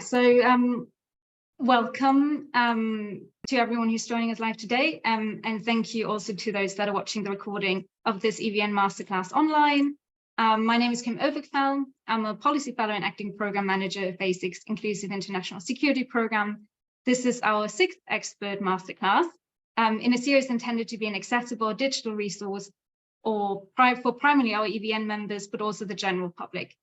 So welcome to everyone who's joining us live today, and thank you also to those that are watching the recording of this EVN Masterclass online. My name is Kim Overkveld. I'm a Policy Fellow and Acting Program Manager of BASIC's Inclusive International Security Program. This is our 6th Expert Masterclass in a series intended to be an accessible digital resource for primarily our EVN members, but also the general public.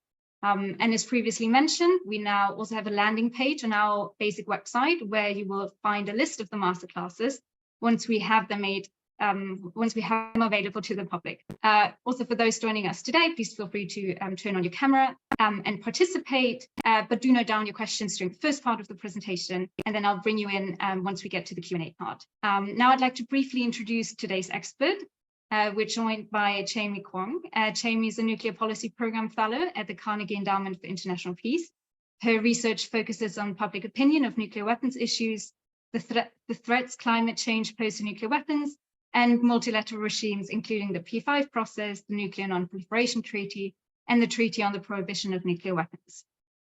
And as previously mentioned, we now also have a landing page on our BASIC website where you will find a list of the masterclasses once we have them available to the public. Also, for those joining us today, please feel free to turn on your camera and participate, but do note down your questions during the first part of the presentation, and then I'll bring you in once we get to the Q&A part. Now I'd like to briefly introduce today's expert. We're joined by Jamie Kwong. Jamie is a Nuclear Policy Program Fellow at the Carnegie Endowment for International Peace. Her research focuses on public opinion of nuclear weapons issues, the threats climate change pose to nuclear weapons, and multilateral regimes, including the P5 process, the Nuclear Non-Proliferation Treaty, and the Treaty on the Prohibition of Nuclear Weapons.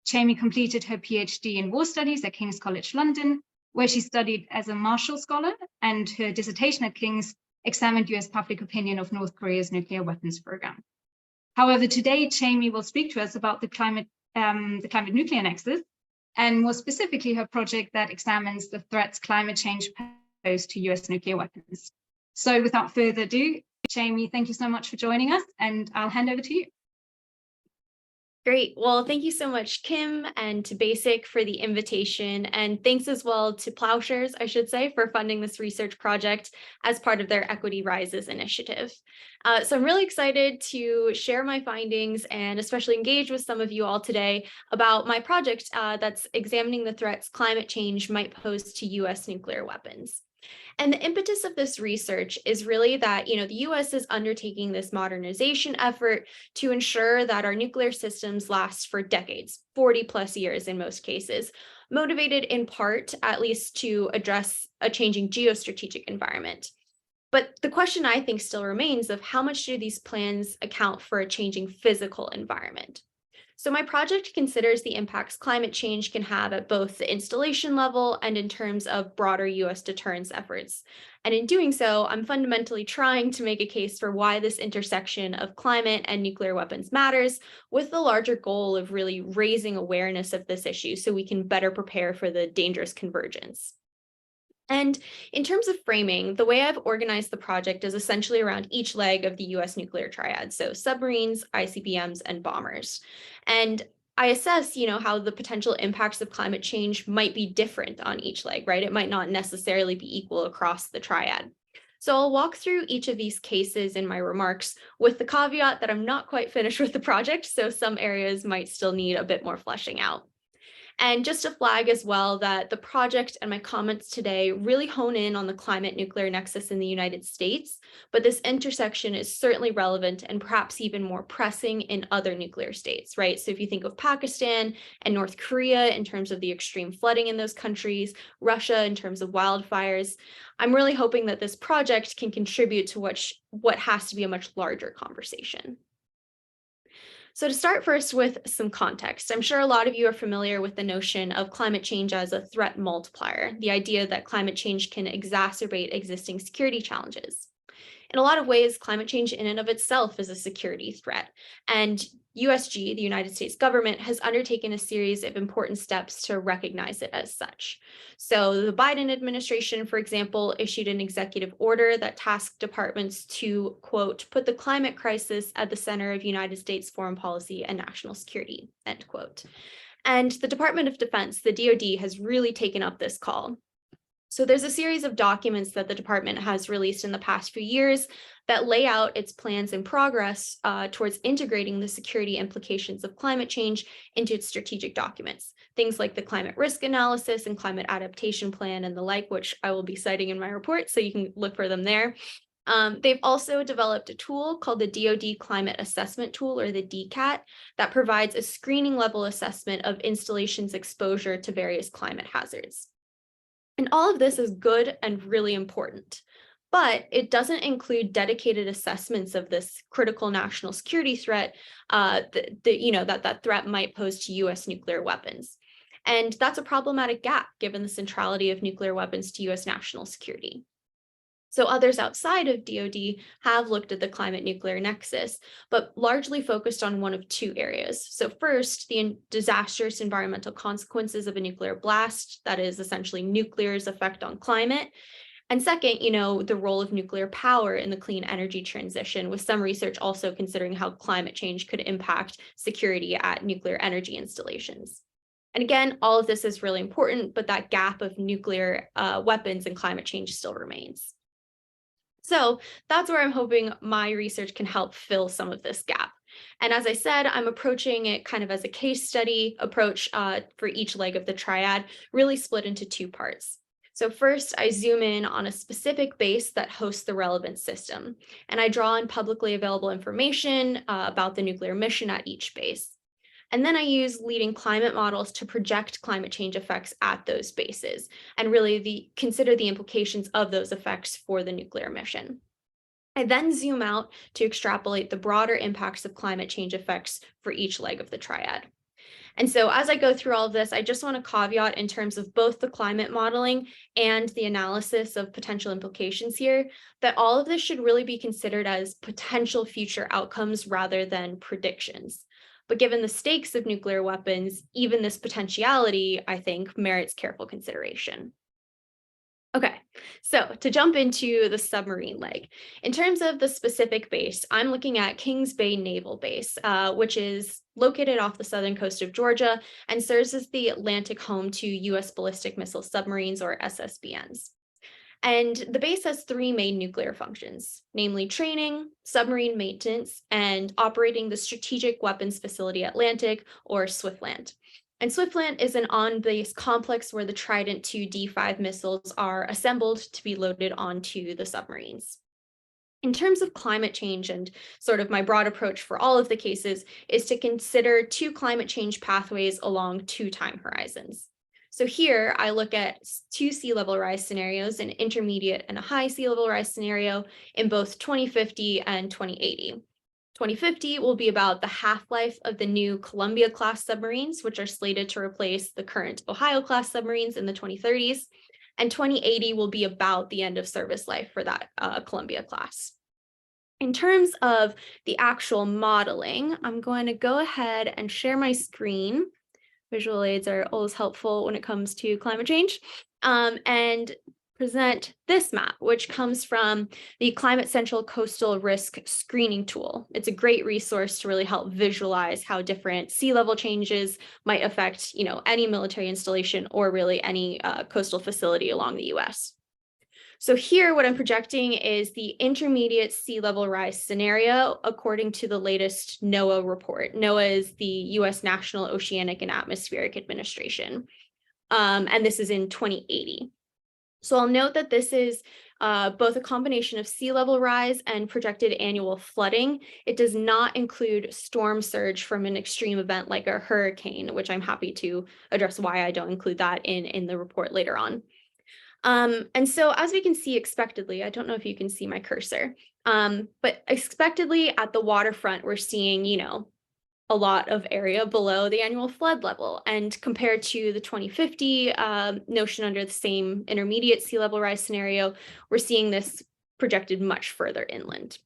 Jamie completed her PhD in War Studies at King's College London, where she studied as a Marshall Scholar, and her dissertation at King's examined US public opinion of North Korea's nuclear weapons program. However, today, Jamie will speak to us about the climate nuclear nexus, and more specifically, her project that examines the threats climate change pose to US nuclear weapons. So without further ado, Jamie, thank you so much for joining us, and I'll hand over to you. Great. Well, thank you so much, Kim, and to BASIC for the invitation. And thanks as well to Plowshares, I should say, for funding this research project as part of their Equity Rises initiative. So I'm really excited to share my findings and especially engage with some of you all today about my project that's examining the threats climate change might pose to US nuclear weapons. And the impetus of this research is really that, the US is undertaking this modernization effort to ensure that our nuclear systems last for decades, 40 plus years in most cases, motivated in part, at least to address a changing geostrategic environment. But the question I think still remains of how much do these plans account for a changing physical environment? So my project considers the impacts climate change can have at both the installation level and in terms of broader US deterrence efforts. And in doing so, I'm fundamentally trying to make a case for why this intersection of climate and nuclear weapons matters, with the larger goal of really raising awareness of this issue so we can better prepare for the dangerous convergence. And in terms of framing, the way I've organized the project is essentially around each leg of the US nuclear triad, so submarines, ICBMs, and bombers. And I assess, how the potential impacts of climate change might be different on each leg, right? It might not necessarily be equal across the triad. So I'll walk through each of these cases in my remarks with the caveat that I'm not quite finished with the project, so some areas might still need a bit more fleshing out. And just to flag as well that the project and my comments today really hone in on the climate nuclear nexus in the United States, but this intersection is certainly relevant and perhaps even more pressing in other nuclear states, right? So if you think of Pakistan and North Korea in terms of the extreme flooding in those countries, Russia in terms of wildfires, I'm really hoping that this project can contribute to what has to be a much larger conversation. So to start first with some context, I'm sure a lot of you are familiar with the notion of climate change as a threat multiplier, the idea that climate change can exacerbate existing security challenges. In a lot of ways, climate change in and of itself is a security threat, and USG, the United States government, has undertaken a series of important steps to recognize it as such. So the Biden administration, for example, issued an executive order that tasked departments to, quote, put the climate crisis at the center of United States foreign policy and national security, end quote. And the Department of Defense, the DoD, has really taken up this call. So there's a series of documents that the department has released in the past few years that lay out its plans and progress towards integrating the security implications of climate change into its strategic documents. Things like the climate risk analysis and climate adaptation plan and the like, which I will be citing in my report, so you can look for them there. They've also developed a tool called the DoD Climate Assessment Tool, or the DCAT, that provides a screening level assessment of installations' exposure to various climate hazards. And all of this is good and really important, but it doesn't include dedicated assessments of this critical national security threat that threat might pose to US nuclear weapons. And that's a problematic gap given the centrality of nuclear weapons to US national security. So others outside of DoD have looked at the climate nuclear nexus, but largely focused on one of two areas. So first, the disastrous environmental consequences of a nuclear blast, that is essentially nuclear's effect on climate. And second, the role of nuclear power in the clean energy transition, with some research also considering how climate change could impact security at nuclear energy installations. And again, all of this is really important, but that gap of nuclear weapons and climate change still remains. So that's where I'm hoping my research can help fill some of this gap. And as I said, I'm approaching it kind of as a case study approach for each leg of the triad, really split into two parts. So first, I zoom in on a specific base that hosts the relevant system, and I draw on publicly available information about the nuclear mission at each base. And then I use leading climate models to project climate change effects at those bases and really consider the implications of those effects for the nuclear mission. I then zoom out to extrapolate the broader impacts of climate change effects for each leg of the triad. And so as I go through all of this, I just want to caveat in terms of both the climate modeling and the analysis of potential implications here, that all of this should really be considered as potential future outcomes rather than predictions. But given the stakes of nuclear weapons, even this potentiality, I think, merits careful consideration. Okay, so to jump into the submarine leg, in terms of the specific base, I'm looking at Kings Bay Naval Base, which is located off the southern coast of Georgia and serves as the Atlantic home to U.S. ballistic missile submarines, or SSBNs. And the base has three main nuclear functions, namely training, submarine maintenance, and operating the Strategic Weapons Facility Atlantic, or SWIFTLANT. And SWIFTLANT is an on-base complex where the Trident II D5 missiles are assembled to be loaded onto the submarines. In terms of climate change, and sort of my broad approach for all of the cases is to consider two climate change pathways along two time horizons. So here I look at two sea level rise scenarios, an intermediate and a high sea level rise scenario in both 2050 and 2080. 2050 will be about the half-life of the new Columbia-class submarines, which are slated to replace the current Ohio-class submarines in the 2030s. And 2080 will be about the end of service life for that Columbia-class. In terms of the actual modeling, I'm going to go ahead and share my screen. Visual aids are always helpful when it comes to climate change, and present this map, which comes from the Climate Central Coastal Risk Screening Tool. It's a great resource to really help visualize how different sea level changes might affect, any military installation or really any coastal facility along the US. So here, what I'm projecting is the intermediate sea level rise scenario according to the latest NOAA report. NOAA is the U.S. National Oceanic and Atmospheric Administration, and this is in 2080. So I'll note that this is both a combination of sea level rise and projected annual flooding. It does not include storm surge from an extreme event like a hurricane, which I'm happy to address why I don't include that in the report later on. And so as we can see expectedly, I don't know if you can see my cursor, but expectedly at the waterfront, we're seeing, a lot of area below the annual flood level. And compared to the 2050 notion under the same intermediate sea level rise scenario, we're seeing this projected much further inland.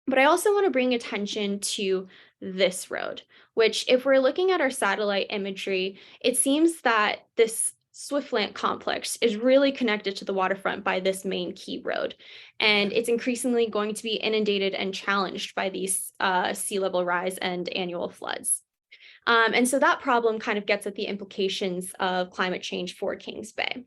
But I also want to bring attention to this road, which if we're looking at our satellite imagery, it seems that this SWIFTLANT complex is really connected to the waterfront by this main key road, and it's increasingly going to be inundated and challenged by these sea level rise and annual floods. And so that problem kind of gets at the implications of climate change for Kings Bay.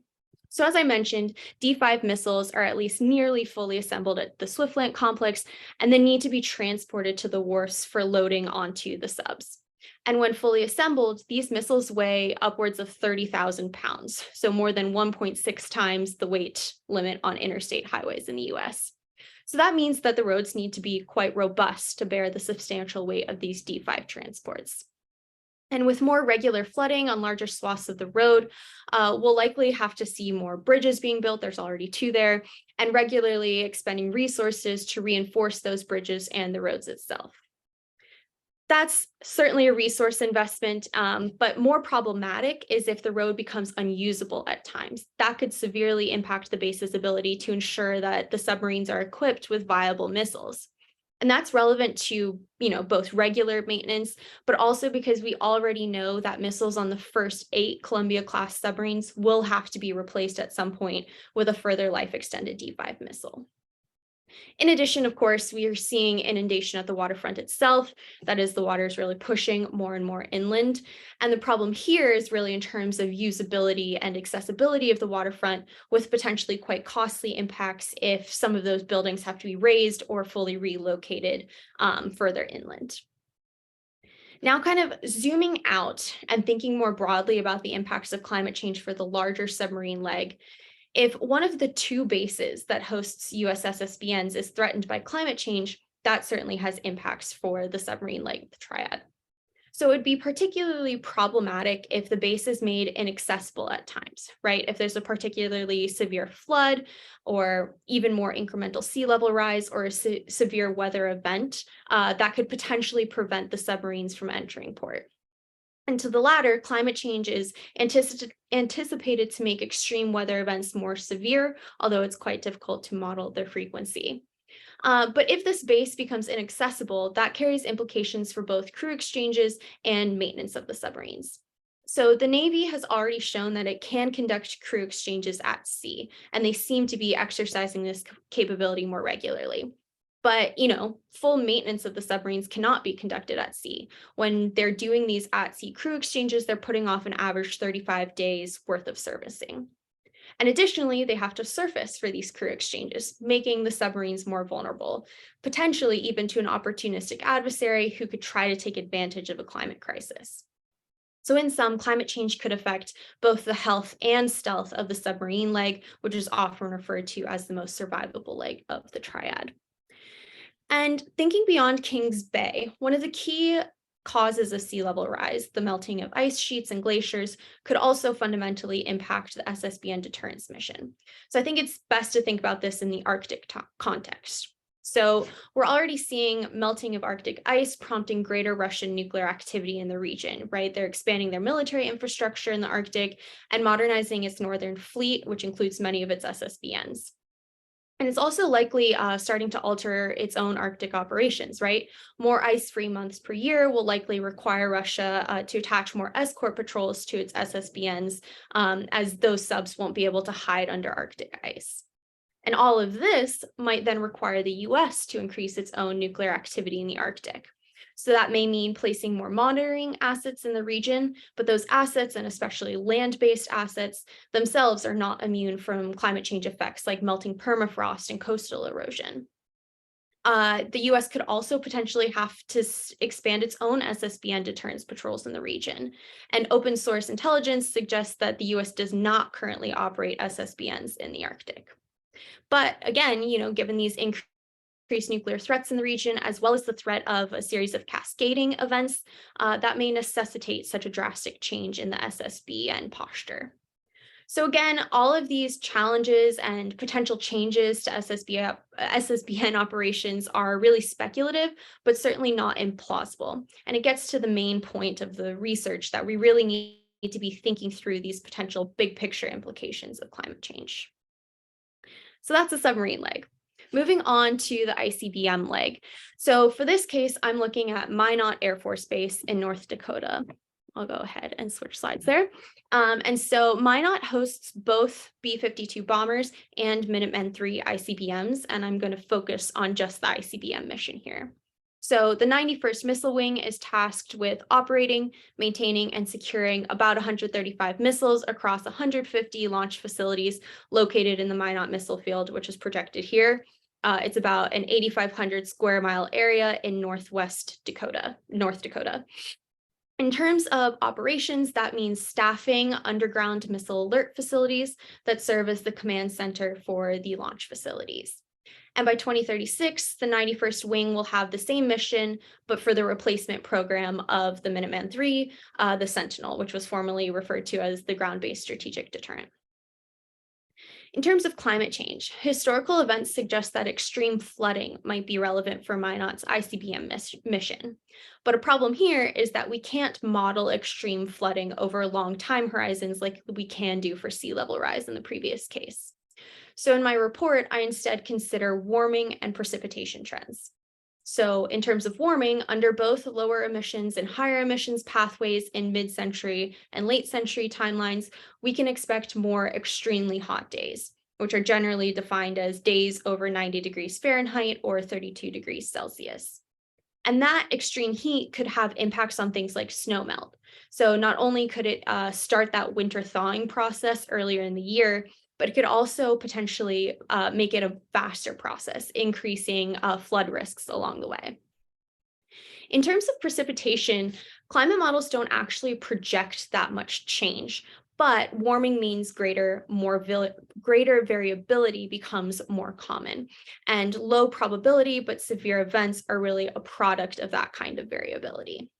So as I mentioned, D5 missiles are at least nearly fully assembled at the SWIFTLANT complex and then need to be transported to the wharfs for loading onto the subs. And when fully assembled, these missiles weigh upwards of 30,000 pounds, so more than 1.6 times the weight limit on interstate highways in the US. So that means that the roads need to be quite robust to bear the substantial weight of these D5 transports. And with more regular flooding on larger swaths of the road, we'll likely have to see more bridges being built, there's already two there, and regularly expending resources to reinforce those bridges and the roads itself. That's certainly a resource investment, but more problematic is if the road becomes unusable at times. That could severely impact the base's ability to ensure that the submarines are equipped with viable missiles. And that's relevant to, both regular maintenance, but also because we already know that missiles on the first 8 Columbia-class submarines will have to be replaced at some point with a further life-extended D5 missile. In addition, of course, we are seeing inundation at the waterfront itself. That is, the water is really pushing more and more inland. And the problem here is really in terms of usability and accessibility of the waterfront, with potentially quite costly impacts if some of those buildings have to be raised or fully relocated further inland. Now, kind of zooming out and thinking more broadly about the impacts of climate change for the larger submarine leg, if one of the 2 bases that hosts USS SSBNs is threatened by climate change, that certainly has impacts for the submarine leg of the triad. So it would be particularly problematic if the base is made inaccessible at times, right? If there's a particularly severe flood or even more incremental sea level rise or a severe weather event, that could potentially prevent the submarines from entering port. And to the latter, climate change is anticipated to make extreme weather events more severe, although it's quite difficult to model their frequency. But if this base becomes inaccessible, that carries implications for both crew exchanges and maintenance of the submarines. So the Navy has already shown that it can conduct crew exchanges at sea, and they seem to be exercising this capability more regularly. But, full maintenance of the submarines cannot be conducted at sea. When they're doing these at-sea crew exchanges, they're putting off an average 35 days worth of servicing. And additionally, they have to surface for these crew exchanges, making the submarines more vulnerable, potentially even to an opportunistic adversary who could try to take advantage of a climate crisis. So in sum, climate change could affect both the health and stealth of the submarine leg, which is often referred to as the most survivable leg of the triad. And thinking beyond Kings Bay, one of the key causes of sea level rise, the melting of ice sheets and glaciers, could also fundamentally impact the SSBN deterrence mission. So I think it's best to think about this in the Arctic context. So we're already seeing melting of Arctic ice prompting greater Russian nuclear activity in the region, right? They're expanding their military infrastructure in the Arctic and modernizing its northern fleet, which includes many of its SSBNs. And it's also likely starting to alter its own Arctic operations, right? More ice-free months per year will likely require Russia to attach more escort patrols to its SSBNs, as those subs won't be able to hide under Arctic ice. And all of this might then require the US to increase its own nuclear activity in the Arctic. So that may mean placing more monitoring assets in the region, but those assets, and especially land-based assets, themselves are not immune from climate change effects like melting permafrost and coastal erosion. The US could also potentially have to expand its own SSBN deterrence patrols in the region. And open source intelligence suggests that the US does not currently operate SSBNs in the Arctic. But again, given these increased nuclear threats in the region, as well as the threat of a series of cascading events, that may necessitate such a drastic change in the SSBN posture. So again, all of these challenges and potential changes to SSBN operations are really speculative, but certainly not implausible. And it gets to the main point of the research that we really need to be thinking through these potential big picture implications of climate change. So that's the submarine leg. Moving on to the ICBM leg. So for this case, I'm looking at Minot Air Force Base in North Dakota. I'll go ahead and switch slides there. And so Minot hosts both B-52 bombers and Minuteman III ICBMs, and I'm going to focus on just the ICBM mission here. So the 91st Missile Wing is tasked with operating, maintaining, and securing about 135 missiles across 150 launch facilities located in the Minot Missile Field, which is projected here. It's about an 8,500 square mile area in North Dakota. In terms of operations, that means staffing underground missile alert facilities that serve as the command center for the launch facilities. And by 2036, the 91st Wing will have the same mission, but for the replacement program of the Minuteman III, the Sentinel, which was formerly referred to as the ground-based strategic deterrent. In terms of climate change, historical events suggest that extreme flooding might be relevant for Minot's ICBM mission. But a problem here is that we can't model extreme flooding over long time horizons like we can do for sea level rise in the previous case. So in my report, I instead consider warming and precipitation trends. So in terms of warming, under both lower emissions and higher emissions pathways in mid-century and late century timelines, we can expect more extremely hot days, which are generally defined as days over 90 degrees Fahrenheit or 32 degrees Celsius. And that extreme heat could have impacts on things like snowmelt. So not only could it start that winter thawing process earlier in the year, but it could also potentially make it a faster process, increasing flood risks along the way. In terms of precipitation, climate models don't actually project that much change, but warming means greater variability becomes more common. And low probability but severe events are really a product of that kind of variability.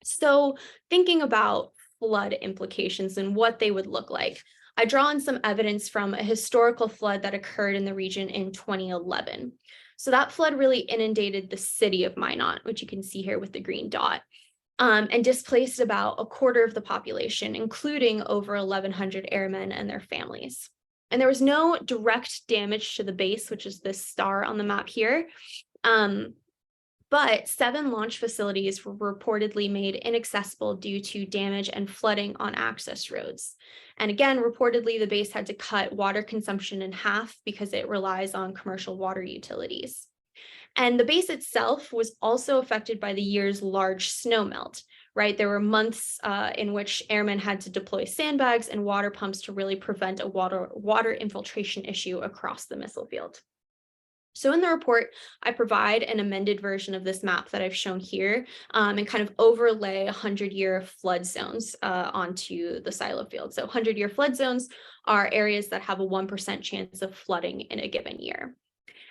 So thinking about flood implications and what they would look like, I draw on some evidence from a historical flood that occurred in the region in 2011. So that flood really inundated the city of Minot, which you can see here with the green dot, and displaced about a quarter of the population, including over 1,100 airmen and their families. And there was no direct damage to the base, which is this star on the map here. But 7 launch facilities were reportedly made inaccessible due to damage and flooding on access roads. And again, reportedly, the base had to cut water consumption in half because it relies on commercial water utilities. And the base itself was also affected by the year's large snowmelt, right? There were months in which airmen had to deploy sandbags and water pumps to really prevent a water infiltration issue across the missile field. So in the report, I provide an amended version of this map that I've shown here and kind of overlay 100-year flood zones onto the silo field. So 100-year flood zones are areas that have a 1% chance of flooding in a given year.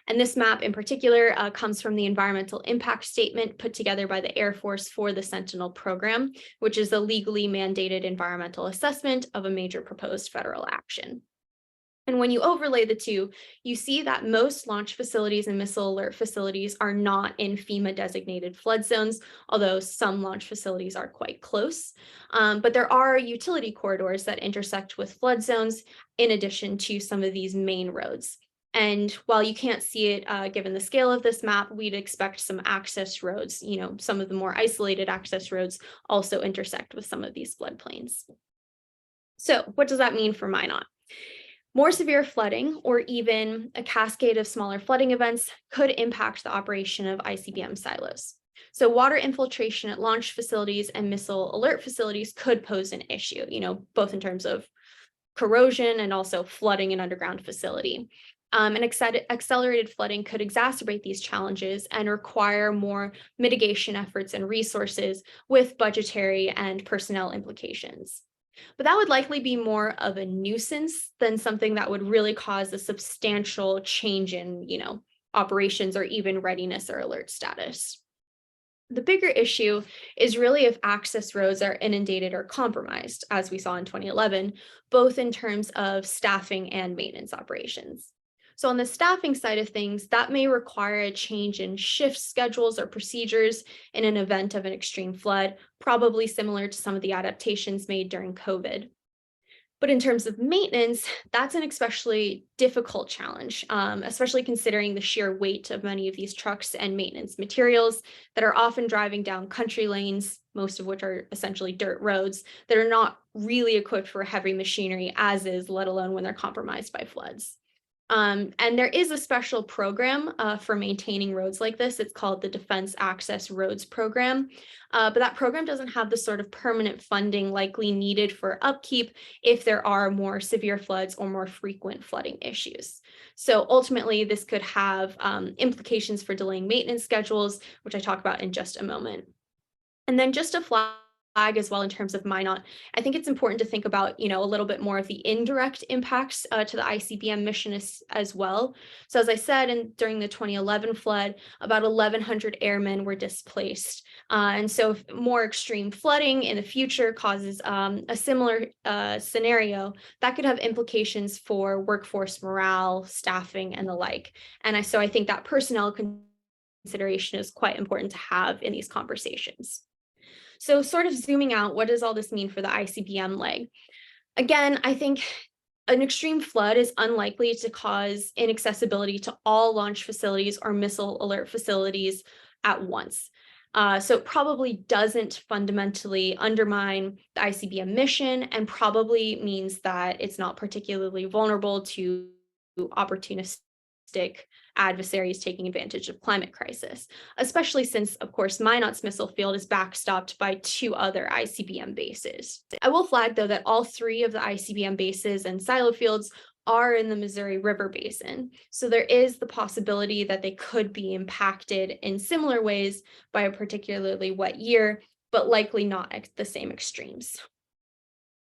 And this map in particular comes from the environmental impact statement put together by the Air Force for the Sentinel program, which is a legally mandated environmental assessment of a major proposed federal action. And when you overlay the two, you see that most launch facilities and missile alert facilities are not in FEMA designated flood zones, although some launch facilities are quite close. But there are utility corridors that intersect with flood zones in addition to some of these main roads. And while you can't see it given the scale of this map, we'd expect some access roads, some of the more isolated access roads also intersect with some of these floodplains. So what does that mean for Minot? More severe flooding, or even a cascade of smaller flooding events, could impact the operation of ICBM silos. So water infiltration at launch facilities and missile alert facilities could pose an issue, both in terms of corrosion and also flooding an underground facility. And accelerated flooding could exacerbate these challenges and require more mitigation efforts and resources with budgetary and personnel implications. But that would likely be more of a nuisance than something that would really cause a substantial change in, operations or even readiness or alert status. The bigger issue is really if access roads are inundated or compromised, as we saw in 2011, both in terms of staffing and maintenance operations. So on the staffing side of things, that may require a change in shift schedules or procedures in an event of an extreme flood, probably similar to some of the adaptations made during COVID. But in terms of maintenance, that's an especially difficult challenge, especially considering the sheer weight of many of these trucks and maintenance materials that are often driving down country lanes, most of which are essentially dirt roads that are not really equipped for heavy machinery as is, let alone when they're compromised by floods. And there is a special program for maintaining roads like this. It's called the Defense Access Roads Program. But that program doesn't have the sort of permanent funding likely needed for upkeep if there are more severe floods or more frequent flooding issues. So ultimately, this could have implications for delaying maintenance schedules, which I talk about in just a moment. And then just a flash as well in terms of Minot, I think it's important to think about, a little bit more of the indirect impacts to the ICBM mission as well. So as I said, during the 2011 flood, about 1,100 airmen were displaced. And so if more extreme flooding in the future causes a similar scenario, that could have implications for workforce morale, staffing, and the like. And so I think that personnel consideration is quite important to have in these conversations. So sort of zooming out, what does all this mean for the ICBM leg? Again, I think an extreme flood is unlikely to cause inaccessibility to all launch facilities or missile alert facilities at once. So it probably doesn't fundamentally undermine the ICBM mission, and probably means that it's not particularly vulnerable to opportunistic adversaries taking advantage of climate crisis, especially since, of course, Minot's missile field is backstopped by 2 other ICBM bases. I will flag, though, that all 3 of the ICBM bases and silo fields are in the Missouri River Basin. So there is the possibility that they could be impacted in similar ways by a particularly wet year, but likely not at the same extremes.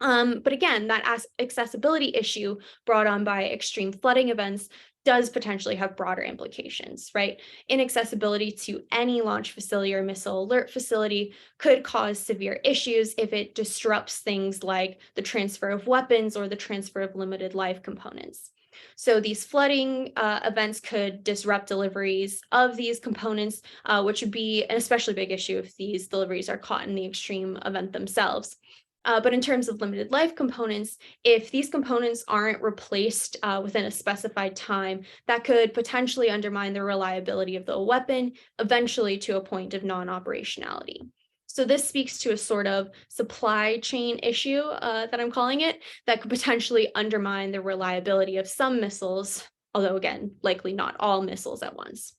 But again, that accessibility issue brought on by extreme flooding events does potentially have broader implications, right? Inaccessibility to any launch facility or missile alert facility could cause severe issues if it disrupts things like the transfer of weapons or the transfer of limited life components. So these flooding events could disrupt deliveries of these components, which would be an especially big issue if these deliveries are caught in the extreme event themselves. But in terms of limited life components, if these components aren't replaced within a specified time, that could potentially undermine the reliability of the weapon, eventually to a point of non-operationality. So this speaks to a sort of supply chain issue that I'm calling it, that could potentially undermine the reliability of some missiles, although again, likely not all missiles at once.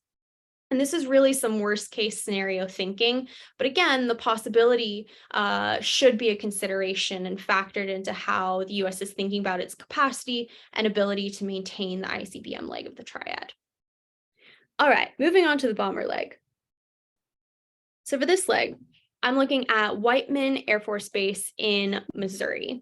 And this is really some worst case scenario thinking. But again, the possibility should be a consideration and factored into how the US is thinking about its capacity and ability to maintain the ICBM leg of the triad. All right, moving on to the bomber leg. So for this leg, I'm looking at Whiteman Air Force Base in Missouri.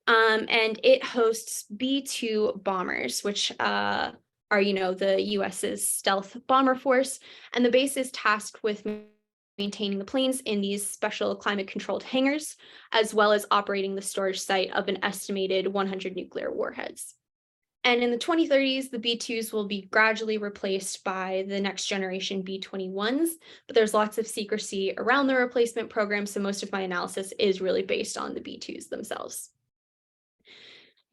And it hosts B-2 bombers, which are, the US's stealth bomber force, and the base is tasked with maintaining the planes in these special climate-controlled hangars, as well as operating the storage site of an estimated 100 nuclear warheads. And in the 2030s, the B-2s will be gradually replaced by the next generation B-21s, but there's lots of secrecy around the replacement program, so most of my analysis is really based on the B-2s themselves.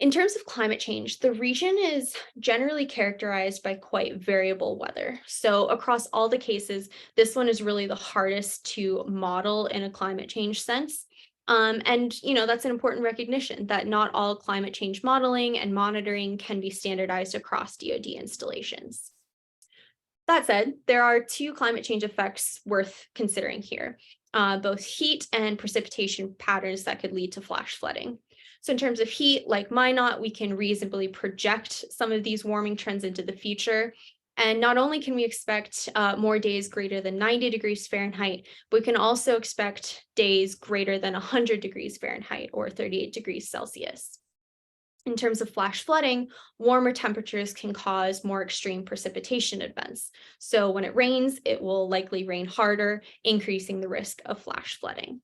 In terms of climate change, the region is generally characterized by quite variable weather. So across all the cases, this one is really the hardest to model in a climate change sense. And that's an important recognition that not all climate change modeling and monitoring can be standardized across DoD installations. That said, there are 2 climate change effects worth considering here, both heat and precipitation patterns that could lead to flash flooding. So in terms of heat, like Minot, we can reasonably project some of these warming trends into the future. And not only can we expect more days greater than 90 degrees Fahrenheit, but we can also expect days greater than 100 degrees Fahrenheit or 38 degrees Celsius. In terms of flash flooding, warmer temperatures can cause more extreme precipitation events. So when it rains, it will likely rain harder, increasing the risk of flash flooding.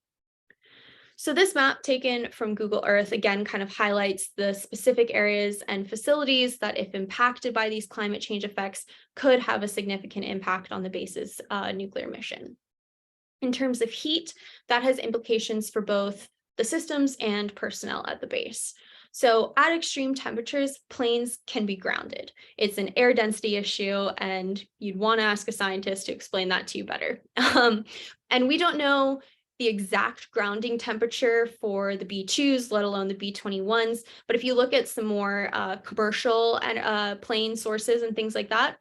So this map taken from Google Earth, again, kind of highlights the specific areas and facilities that, if impacted by these climate change effects, could have a significant impact on the base's nuclear mission. In terms of heat, that has implications for both the systems and personnel at the base. So at extreme temperatures, planes can be grounded. It's an air density issue, and you'd want to ask a scientist to explain that to you better. And we don't know the exact grounding temperature for the B-2s, let alone the B-21s. But if you look at some more commercial and plane sources and things like that,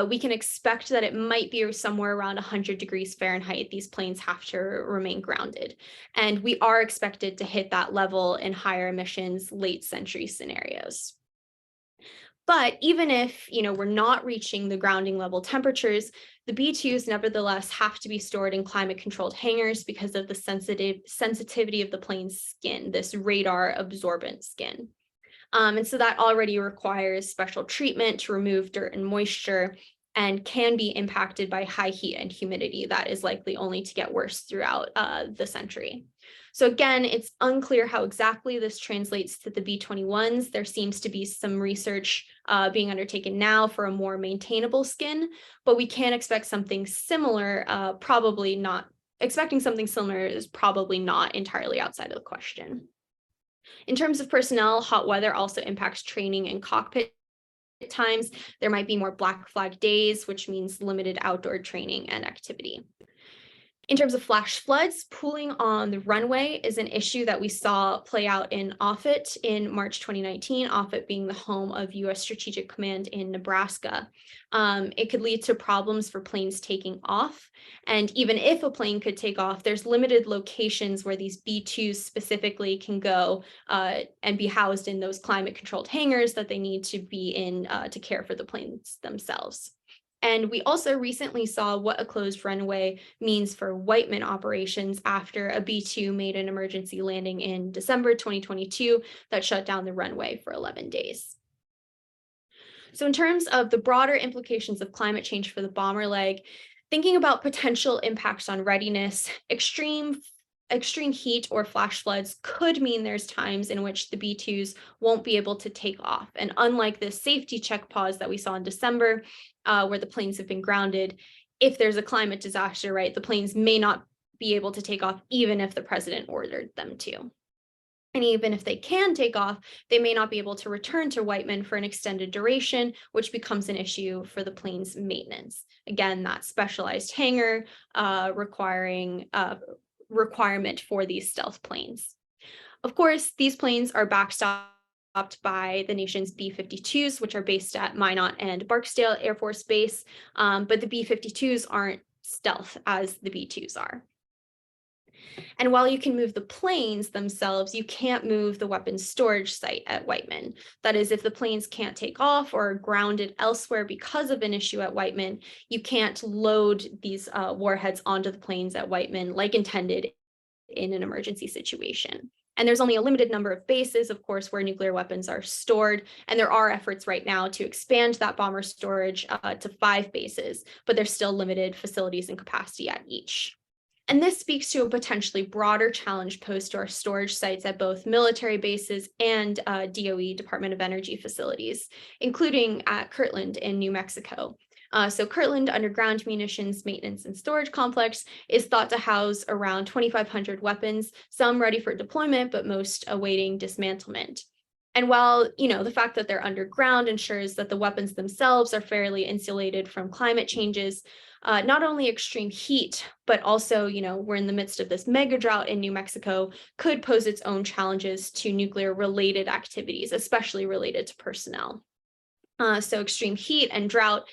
we can expect that it might be somewhere around 100 degrees Fahrenheit. These planes have to remain grounded. And we are expected to hit that level in higher emissions, late century scenarios. But even if, we're not reaching the grounding level temperatures, the B2s nevertheless have to be stored in climate-controlled hangars because of the sensitivity of the plane's skin, this radar absorbent skin. And so that already requires special treatment to remove dirt and moisture, and can be impacted by high heat and humidity that is likely only to get worse throughout the century. So again, it's unclear how exactly this translates to the B-21s. There seems to be some research being undertaken now for a more maintainable skin, but we can expect something similar, expecting something similar is probably not entirely outside of the question. In terms of personnel, hot weather also impacts training and cockpit times. There might be more black flag days, which means limited outdoor training and activity. In terms of flash floods, pooling on the runway is an issue that we saw play out in Offutt in March 2019, Offutt being the home of U.S. Strategic Command in Nebraska. It could lead to problems for planes taking off. And even if a plane could take off, there's limited locations where these B-2s specifically can go and be housed in those climate-controlled hangars that they need to be in to care for the planes themselves. And we also recently saw what a closed runway means for Whiteman operations after a B-2 made an emergency landing in December 2022 that shut down the runway for 11 days. So in terms of the broader implications of climate change for the bomber leg, thinking about potential impacts on readiness, extreme heat or flash floods could mean there's times in which the B-2s won't be able to take off. And unlike this safety check pause that we saw in December, where the planes have been grounded, if there's a climate disaster, right, the planes may not be able to take off even if the president ordered them to. And even if they can take off, they may not be able to return to Whiteman for an extended duration, which becomes an issue for the plane's maintenance. Again, that specialized hangar requirement for these stealth planes. Of course, these planes are backstopped by the nation's B-52s, which are based at Minot and Barksdale Air Force Base, but the B-52s aren't stealth as the B-2s are. And while you can move the planes themselves, you can't move the weapons storage site at Whiteman. That is, if the planes can't take off or are grounded elsewhere because of an issue at Whiteman, you can't load these warheads onto the planes at Whiteman like intended in an emergency situation. And there's only a limited number of bases, of course, where nuclear weapons are stored. And there are efforts right now to expand that bomber storage to 5 bases, but there's still limited facilities and capacity at each. And this speaks to a potentially broader challenge posed to our storage sites at both military bases and DOE Department of Energy facilities, including at Kirtland in New Mexico. So Kirtland Underground Munitions Maintenance and Storage Complex is thought to house around 2,500 weapons, some ready for deployment, but most awaiting dismantlement. And while, the fact that they're underground ensures that the weapons themselves are fairly insulated from climate changes, not only extreme heat, but also, we're in the midst of this mega drought in New Mexico, could pose its own challenges to nuclear-related activities, especially related to personnel. So extreme heat and drought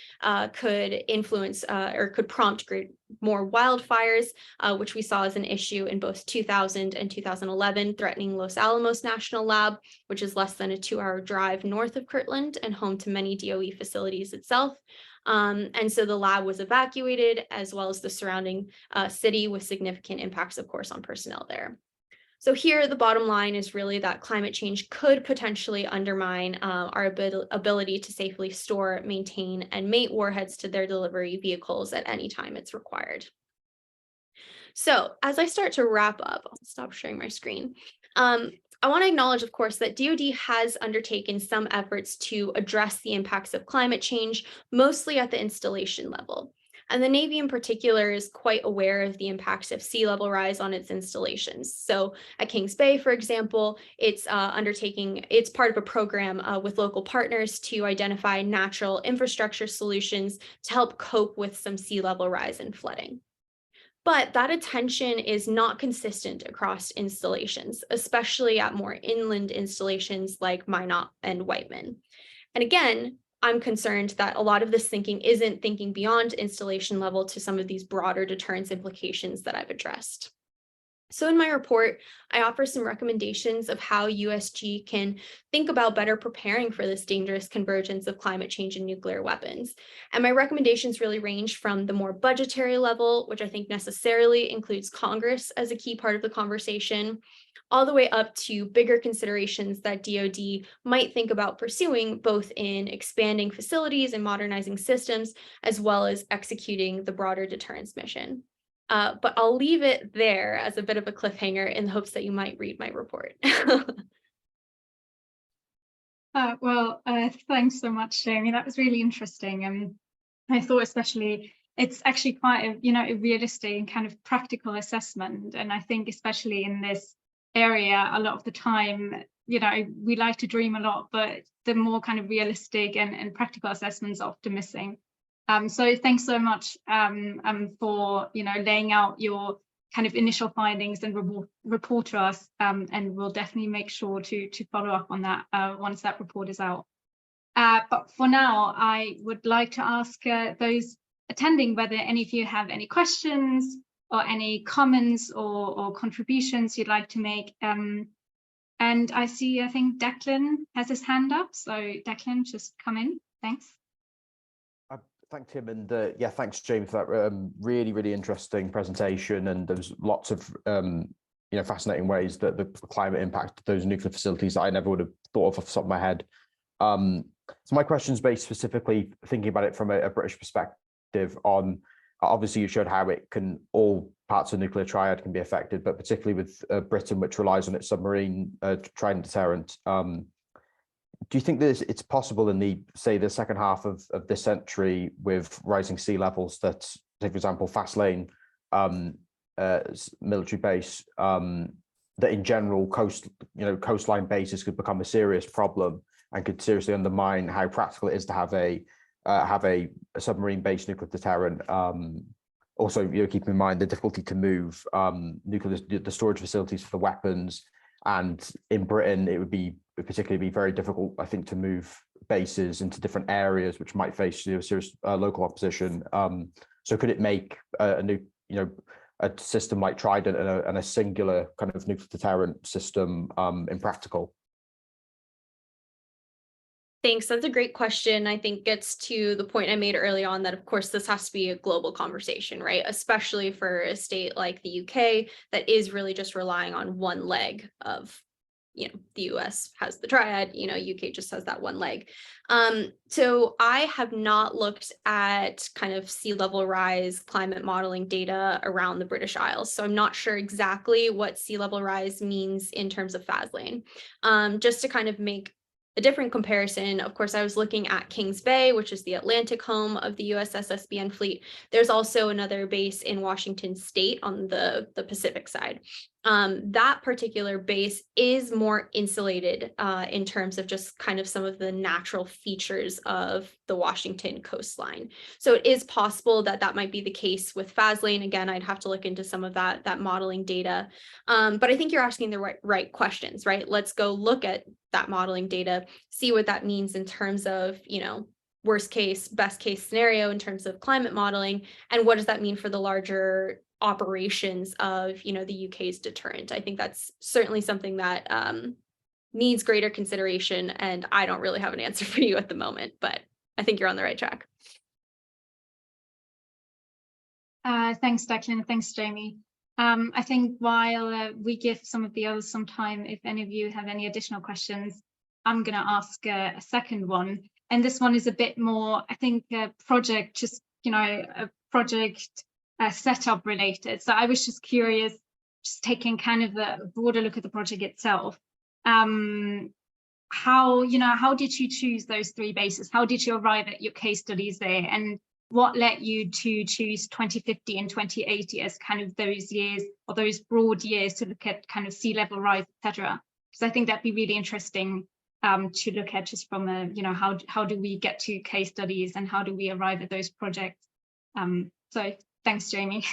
could influence or could prompt more wildfires, which we saw as an issue in both 2000 and 2011, threatening Los Alamos National Lab, which is less than a 2-hour drive north of Kirtland and home to many DOE facilities itself. And so the lab was evacuated, as well as the surrounding city, with significant impacts, of course, on personnel there. So here, the bottom line is really that climate change could potentially undermine our ability to safely store, maintain, and mate warheads to their delivery vehicles at any time it's required. So as I start to wrap up, I'll stop sharing my screen. I want to acknowledge, of course, that DoD has undertaken some efforts to address the impacts of climate change, mostly at the installation level. And the Navy in particular is quite aware of the impacts of sea level rise on its installations. So at Kings Bay, for example, it's part of a program with local partners to identify natural infrastructure solutions to help cope with some sea level rise and flooding. But that attention is not consistent across installations, especially at more inland installations like Minot and Whiteman. And again, I'm concerned that a lot of this thinking isn't thinking beyond installation level to some of these broader deterrence implications that I've addressed. So in my report, I offer some recommendations of how USG can think about better preparing for this dangerous convergence of climate change and nuclear weapons. And my recommendations really range from the more budgetary level, which I think necessarily includes Congress as a key part of the conversation, all the way up to bigger considerations that DoD might think about pursuing, both in expanding facilities and modernizing systems, as well as executing the broader deterrence mission. But I'll leave it there as a bit of a cliffhanger in the hopes that you might read my report. Thanks so much, Jamie. That was really interesting. And I thought especially it's actually quite a realistic and kind of practical assessment. And I think especially in this area, a lot of the time, we like to dream a lot, but the more kind of realistic and practical assessments are often missing. So thanks so much for laying out your kind of initial findings and report to us, and we'll definitely make sure to follow up on that once that report is out. But for now, I would like to ask those attending whether any of you have any questions or any comments or contributions you'd like to make. And I think Declan has his hand up. So Declan, just come in. Thanks. Thanks, Tim, and thanks, Jamie, for that really, really interesting presentation. And there's lots of fascinating ways that the climate impacted those nuclear facilities that I never would have thought of off the top of my head. So my question is based specifically thinking about it from a British perspective on, obviously you showed how all parts of the nuclear triad can be affected, but particularly with Britain, which relies on its submarine trident deterrent. Do you think that it's possible in the second half of this century, with rising sea levels, that, say, for example, Fastlane military base, that in general coastline bases could become a serious problem and could seriously undermine how practical it is to have a submarine-based nuclear deterrent? Also, keep in mind the difficulty to move the storage facilities for the weapons, and in Britain it would particularly be very difficult, I think, to move bases into different areas which might face serious local opposition. So could it make a system like Trident and a singular kind of nuclear deterrent system impractical? Thanks. That's a great question. I think gets to the point I made early on that, of course, this has to be a global conversation, right? Especially for a state like the UK that is really just relying on one leg of, the US has the triad, UK just has that one leg. So I have not looked at kind of sea level rise climate modeling data around the British Isles. So I'm not sure exactly what sea level rise means in terms of Fastlane. Just to kind of make a different comparison, of course, I was looking at Kings Bay, which is the Atlantic home of the USS SBN fleet. There's also another base in Washington State on the Pacific side. That particular base is more insulated in terms of just kind of some of the natural features of the Washington coastline. So it is possible that that might be the case with Fastlane. Again, I'd have to look into some of that modeling data. But I think you're asking the right questions, right? Let's go look at that modeling data, see what that means in terms of, worst case, best case scenario in terms of climate modeling, and what does that mean for the larger operations of, the UK's deterrent. I think that's certainly something that needs greater consideration, and I don't really have an answer for you at the moment, but I think you're on the right track. Thanks, Declan. Thanks, Jamie. I think while we give some of the others some time, if any of you have any additional questions, I'm going to ask a second one. And this one is a bit more, I think, project setup related. So I was just curious, just taking kind of a broader look at the project itself. How did you choose those three bases? How did you arrive at your case studies there? And what led you to choose 2050 and 2080 as kind of those years, or those broad years, to look at kind of sea level rise, etc.? Because I think that'd be really interesting to look at, just from a, how do we get to case studies and how do we arrive at those projects? So thanks, Jamie.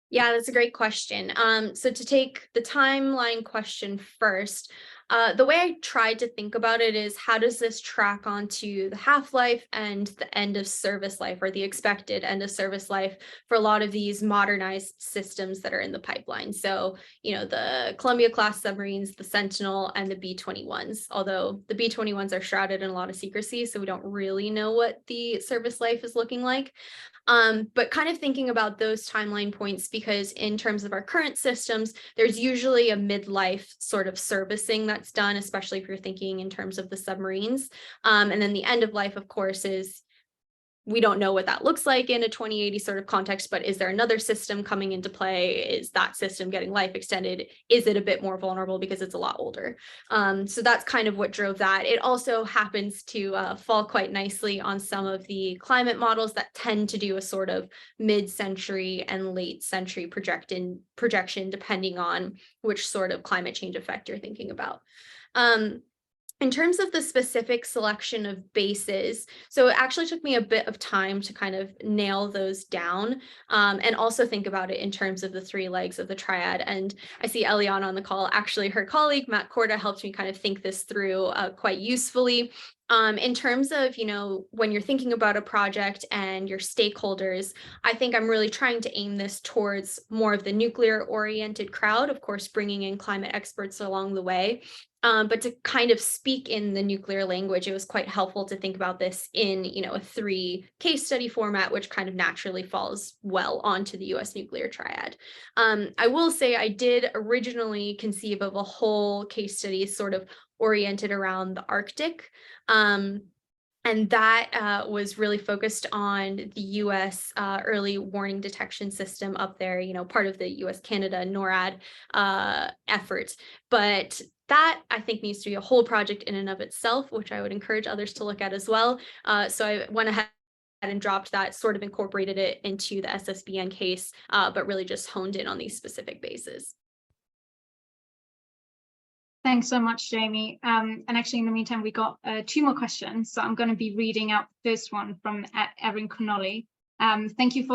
Yeah, that's a great question. So to take the timeline question first, The way I tried to think about it is, how does this track onto the half-life and the end of service life, or the expected end of service life for a lot of these modernized systems that are in the pipeline? So, the Columbia-class submarines, the Sentinel, and the B-21s, although the B-21s are shrouded in a lot of secrecy, so we don't really know what the service life is looking like. But kind of thinking about those timeline points, because in terms of our current systems, there's usually a midlife sort of servicing that's done, especially if you're thinking in terms of the submarines. And then the end of life, of course, is, we don't know what that looks like in a 2080 sort of context, but is there another system coming into play? Is that system getting life extended? Is it a bit more vulnerable because it's a lot older? So that's kind of what drove that. It also happens to fall quite nicely on some of the climate models that tend to do a sort of mid-century and late century projection, depending on which sort of climate change effect you're thinking about. In terms of the specific selection of bases, so it actually took me a bit of time to kind of nail those down, and also think about it in terms of the three legs of the triad. And I see Eliana on the call. Actually, her colleague, Matt Korda, helped me kind of think this through quite usefully. In terms of, when you're thinking about a project and your stakeholders, I think I'm really trying to aim this towards more of the nuclear-oriented crowd, of course, bringing in climate experts along the way. But to kind of speak in the nuclear language, it was quite helpful to think about this in, a 3 case study format, which kind of naturally falls well onto the US nuclear triad. I will say I did originally conceive of a whole case study sort of oriented around the Arctic. And that was really focused on the US early warning detection system up there, part of the US-Canada NORAD effort. But that, I think, needs to be a whole project in and of itself, which I would encourage others to look at as well. So I went ahead and dropped that, sort of incorporated it into the SSBN case, but really just honed in on these specific bases. Thanks so much, Jamie. And actually, in the meantime, we got 2 more questions. So I'm going to be reading out the first one from Erin Connolly.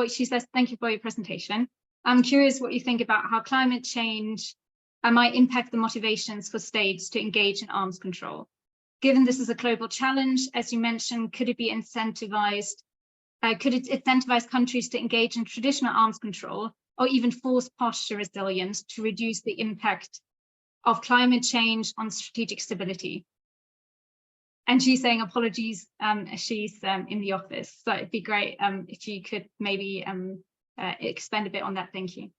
She says, thank you for your presentation. I'm curious what you think about how climate change might impact the motivations for states to engage in arms control. Given this is a global challenge, as you mentioned, could it incentivize countries to engage in traditional arms control, or even force posture resilience to reduce the impact of climate change on strategic stability? And she's saying apologies, she's in the office. So it'd be great if you could maybe expand a bit on that. Thank you.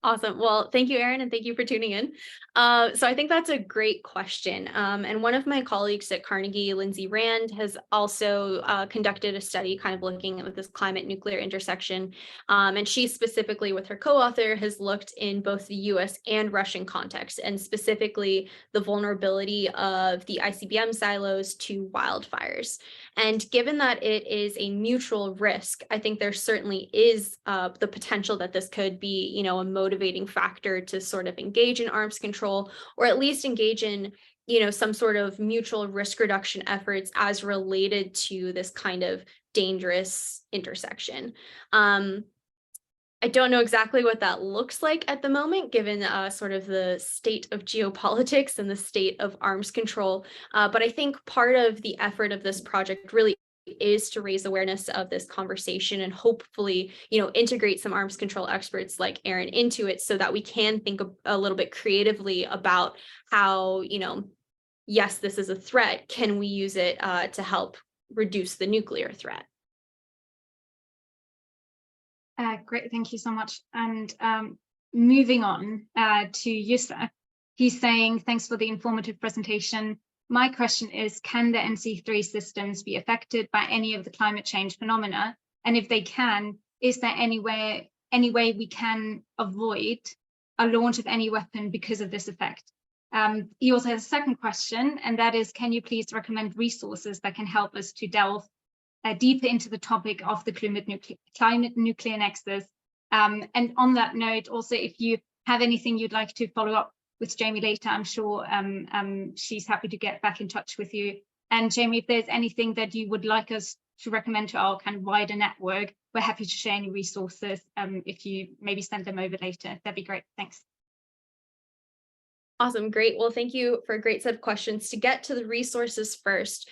Awesome. Well, thank you, Erin, and thank you for tuning in. So I think that's a great question. And one of my colleagues at Carnegie, Lindsay Rand, has also conducted a study kind of looking at this climate nuclear intersection. And she specifically, with her co-author, has looked in both the US and Russian context, and specifically the vulnerability of the ICBM silos to wildfires. And given that it is a mutual risk, I think there certainly is the potential that this could be, a motivating factor to sort of engage in arms control, or at least engage in, some sort of mutual risk reduction efforts as related to this kind of dangerous intersection. I don't know exactly what that looks like at the moment, given sort of the state of geopolitics and the state of arms control. But I think part of the effort of this project really is to raise awareness of this conversation, and hopefully, integrate some arms control experts like Erin into it, so that we can think a little bit creatively about how, yes, this is a threat. Can we use it to help reduce the nuclear threat? Great, thank you so much. And moving on to Yusa, he's saying, thanks for the informative presentation. My question is, can the NC3 systems be affected by any of the climate change phenomena? And if they can, is there any way we can avoid a launch of any weapon because of this effect? He also has a second question, and that is, can you please recommend resources that can help us to delve deeper into the topic of the climate nuclear nexus? And on that note, also, if you have anything you'd like to follow up with Jamie later, I'm sure she's happy to get back in touch with you. And Jamie, if there's anything that you would like us to recommend to our kind of wider network, we're happy to share any resources if you maybe send them over later. That'd be great. Thanks. Awesome, great. Well, thank you for a great set of questions. To get to the resources first,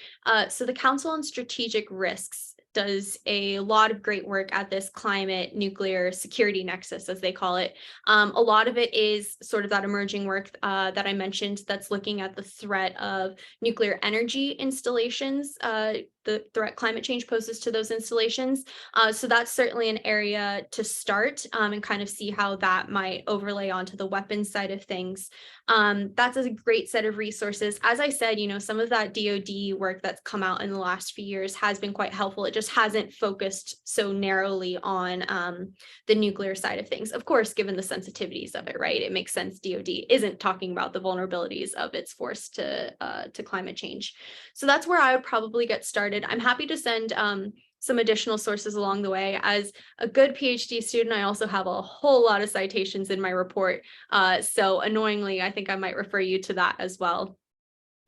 so the Council on Strategic Risks does a lot of great work at this climate nuclear security nexus, as they call it. A lot of it is sort of that emerging work that I mentioned that's looking at the threat of nuclear energy installations, the threat climate change poses to those installations. So that's certainly an area to start and kind of see how that might overlay onto the weapons side of things. That's a great set of resources. As I said, some of that DoD work that's come out in the last few years has been quite helpful. It just hasn't focused so narrowly on the nuclear side of things. Of course, given the sensitivities of it, right? It makes sense DoD isn't talking about the vulnerabilities of its force to climate change. So that's where I would probably get started. I'm happy to send some additional sources along the way. As a good PhD student, I also have a whole lot of citations in my report. So annoyingly, I think I might refer you to that as well.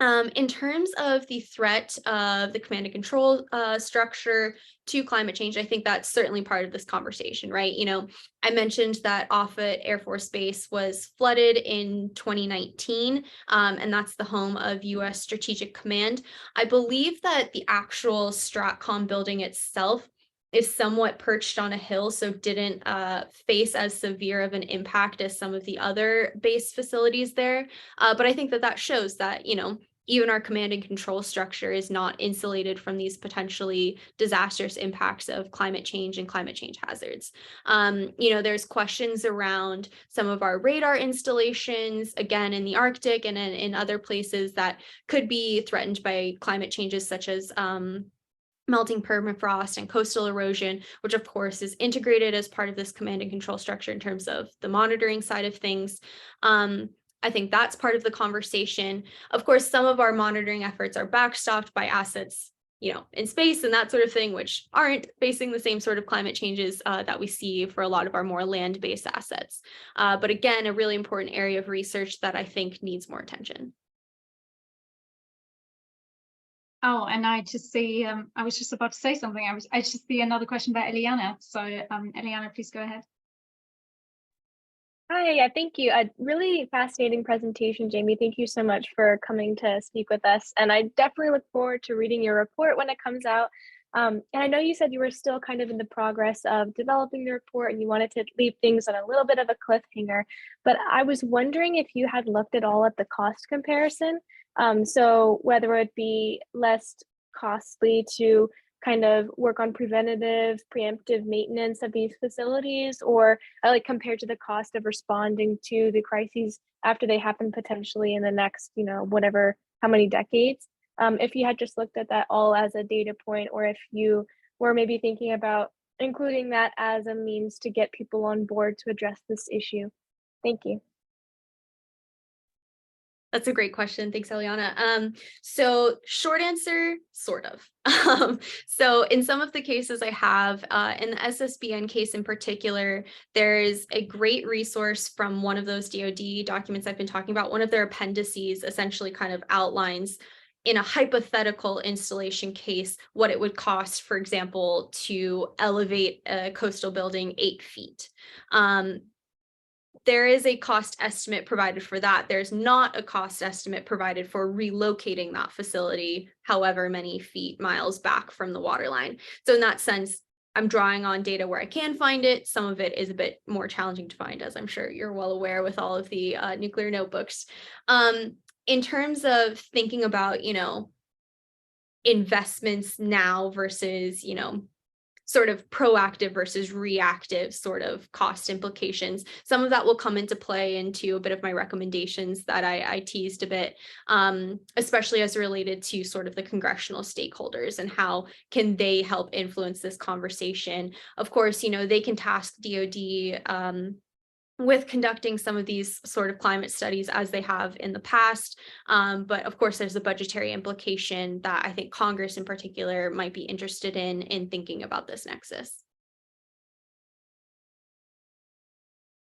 In terms of the threat of the command and control structure to climate change, I think that's certainly part of this conversation, right? I mentioned that Offutt Air Force Base was flooded in 2019, and that's the home of U.S. Strategic Command. I believe that the actual STRATCOM building itself is somewhat perched on a hill, so didn't face as severe of an impact as some of the other base facilities there. But I think that shows that, even our command and control structure is not insulated from these potentially disastrous impacts of climate change and climate change hazards. There's questions around some of our radar installations, again, in the Arctic and in other places that could be threatened by climate changes such as melting permafrost and coastal erosion, which of course is integrated as part of this command and control structure in terms of the monitoring side of things. I think that's part of the conversation. Of course, some of our monitoring efforts are backstopped by assets, in space and that sort of thing, which aren't facing the same sort of climate changes that we see for a lot of our more land-based assets. But again, a really important area of research that I think needs more attention. Oh, and I just see, I was just about to say something. I just see another question by Eliana. So Eliana, please go ahead. Hi, yeah, thank you. A really fascinating presentation, Jamie. Thank you so much for coming to speak with us. And I definitely look forward to reading your report when it comes out. And I know you said you were still kind of in the progress of developing the report and you wanted to leave things on a little bit of a cliffhanger, but I was wondering if you had looked at all at the cost comparison. So whether it be less costly to kind of work on preventative, preemptive maintenance of these facilities, or like compared to the cost of responding to the crises after they happen potentially in the next, whatever, how many decades. If you had just looked at that all as a data point, or if you were maybe thinking about including that as a means to get people on board to address this issue. Thank you. That's a great question. Thanks, Eliana. So short answer, sort of. So in some of the cases I have, in the SSBN case in particular, there's a great resource from one of those DoD documents I've been talking about. One of their appendices essentially kind of outlines in a hypothetical installation case, what it would cost, for example, to elevate a coastal building 8 feet. There is a cost estimate provided for that. There's not a cost estimate provided for relocating that facility however many miles back from the waterline. So in that sense, I'm drawing on data where I can find it. Some of it is a bit more challenging to find, as I'm sure you're well aware with all of the nuclear notebooks. In terms of thinking about, investments now versus, sort of proactive versus reactive sort of cost implications. Some of that will come into play into a bit of my recommendations that I teased a bit, especially as related to sort of the congressional stakeholders and how can they help influence this conversation. Of course, they can task DoD with conducting some of these sort of climate studies as they have in the past. But of course, there's a budgetary implication that I think Congress in particular might be interested in thinking about this nexus.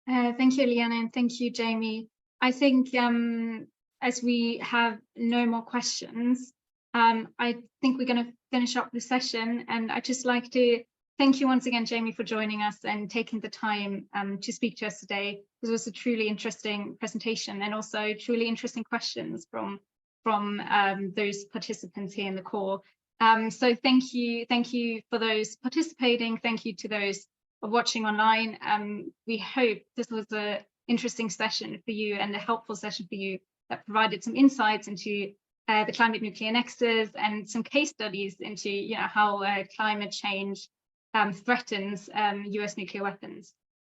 Thank you, Eliana, and thank you, Jamie. I think as we have no more questions, I think we're going to finish up the session, and I'd just like to thank you once again, Jamie, for joining us and taking the time to speak to us today. This was a truly interesting presentation and also truly interesting questions from those participants here in the call. So thank you for those participating. Thank you to those watching online. We hope this was an interesting session for you and a helpful session for you that provided some insights into the climate nuclear nexus and some case studies into how climate change threatens US nuclear weapons.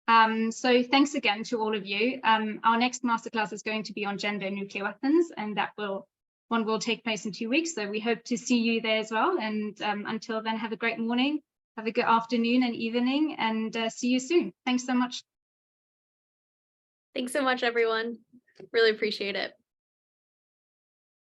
So thanks again to all of you. Our next masterclass is going to be on gender and nuclear weapons, and one will take place in 2 weeks. So we hope to see you there as well. And until then, have a great morning, have a good afternoon and evening, and see you soon. Thanks so much. Thanks so much, everyone. Really appreciate it.